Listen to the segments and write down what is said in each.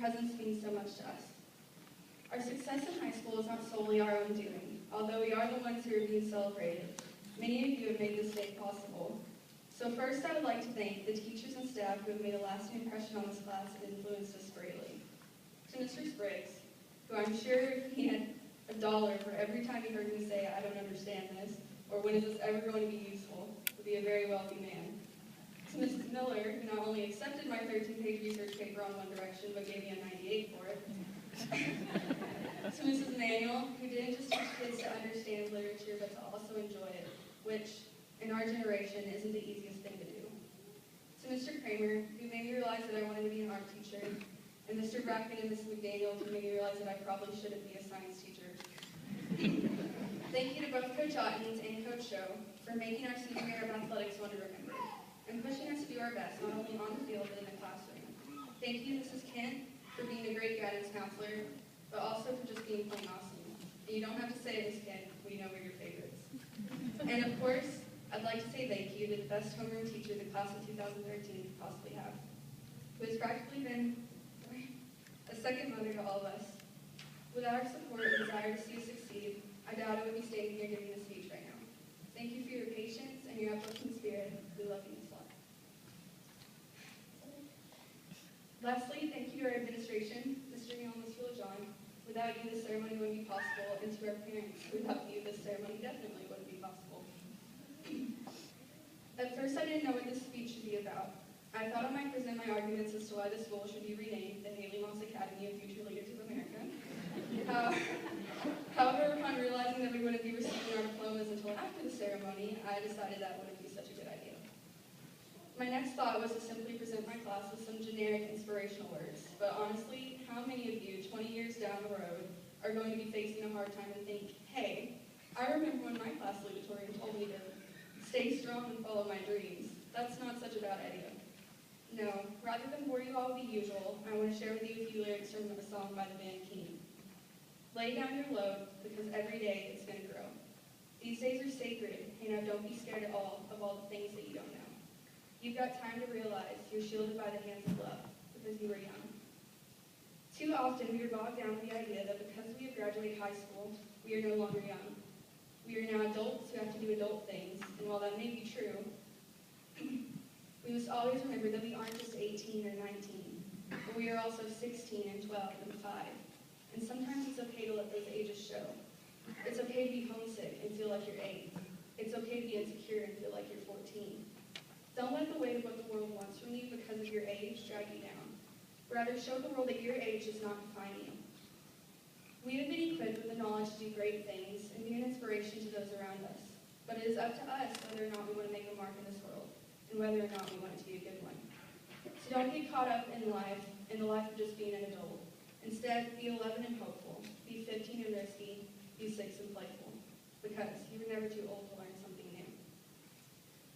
presence means so much to us. Our success in high school is not solely our own doing, although we are the ones who are being celebrated. Many of you have made this day possible. So first, I would like to thank the teachers and staff who have made a lasting impression on this class and influenced us greatly. To Mr. Spriggs, who I'm sure if he had $1 for every time he heard me say, "I don't understand this," or "when is this ever going to be useful," would be a very wealthy man. To Mrs. Miller, who not only accepted my 13-page research paper on One Direction, but gave me a 98 for it. To Mrs. Manuel, who didn't just teach kids to understand literature, but to also enjoy it, which, in our generation, isn't the easiest thing to do. To Mr. Kramer, who made me realize that I wanted to be an art teacher, and Mr. Bracken and Mrs. McDaniel, who made me realize that I probably shouldn't be a science teacher. Thank you to both Coach Ottens and Coach Show for making our senior year of athletics one to remember, and pushing us to do our best, not only on the field, but in the classroom. Thank you, Mrs. Kent, for being a great guidance counselor, but also for just being plain awesome. And you don't have to say it, Ms. Kent, we know we're your favorites. And of course, I'd like to say thank you to the best homeroom teacher the class of 2013 could possibly have, who has practically been a second mother to all of us. Without our support and desire to see us succeed, I doubt I would be standing here giving this speech right now. Thank you for your patience and your uplifting spirit. We love you, Ms. Locke. Lastly, thank you to our administration, Mr. Neal and Mr. LeJean. Without you, this ceremony wouldn't be possible, and to our parents, without you, this ceremony definitely wouldn't be possible. At first, I didn't know what this speech should be about. I thought I might present my arguments as to why the school should be renamed the Haley Moss Academy of Future Leaders of America. However, upon realizing that we wouldn't be receiving our diplomas until after the ceremony, I decided that wouldn't be such a good idea. My next thought was to simply present my class with some generic inspirational words, but honestly, how many of you, 20 years down the road, are going to be facing a hard time and think, "Hey, I remember when my class salutatorian told me to stay strong and follow my dreams. That's not such a bad idea." No, rather than bore you all with the usual, I want to share with you a few lyrics from a song by the band King. Lay down your load, because every day it's going to grow. These days are sacred, and now don't be scared at all of all the things that you don't know. You've got time to realize you're shielded by the hands of love, because you were young. Too often we are bogged down with the idea that because we have graduated high school, we are no longer young. We are now adults who have to do adult things, and while that may be true, we must always remember that we aren't just 18 or 19, but we are also 16 and 12 and 5. And sometimes it's okay to let those ages show. It's okay to be homesick and feel like you're 8. It's okay to be insecure and feel like you're 14. Don't let the weight of what the world wants from you because of your age drag you down. Rather, show the world that your age does not define you. We have been equipped with the knowledge to do great things and be an inspiration to those around us. But it is up to us whether or not we want to make a mark in this world, and whether or not we want it to be a good one. So don't get caught up in the life of just being an adult. Instead, be 11 and hopeful, be 15 and risky, be 6 and playful, because you were never too old to learn something new.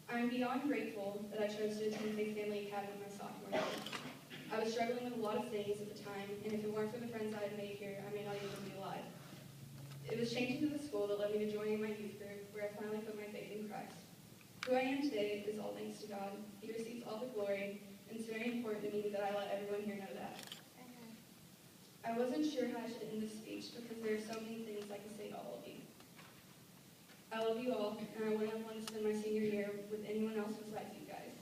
I am beyond grateful that I chose to attend Faith Family Academy my sophomore year. I was struggling with a lot of things at the time, and if it weren't for the friends I had made here, I may not even be alive. It was changing to the school that led me to joining my youth group, where I finally put my faith in Christ. Who I am today is all thanks to God. He receives all the glory, and it's very important to me that I let everyone here know that. I wasn't sure how I should end this speech because there are so many things I can say to all of you. I love you all, and I wouldn't have wanted to spend my senior year with anyone else besides you guys.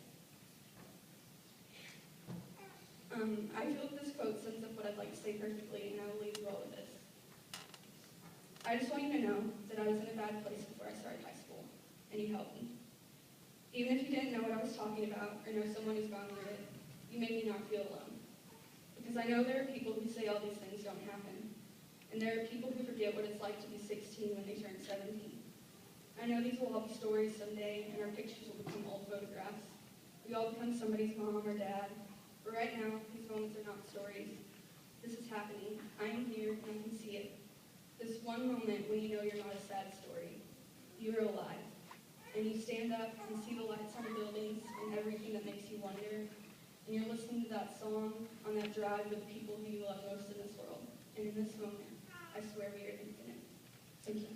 I feel that this quote sums up what I'd like to say perfectly, and I will leave you all with this. I just want you to know that I was in a bad place before I started high school, and you helped me. Even if you didn't know what I was talking about or know someone who's gone through it, you made me not feel alone. Because I know there are people who say all these things don't happen, and there are people who forget what it's like to be 16 when they turn 17. I know these will all be stories someday, and our pictures will become old photographs. We all become somebody's mom or dad, but right now, these moments are not stories. This is happening. I am here, and I can see it. This one moment when you know you're not a sad story. You are alive. And you stand up and see the lights on the buildings and everything that makes you wonder. And you're listening to that song on that drive with the people who you love most in this world. And in this moment, I swear we are infinite. Thank you.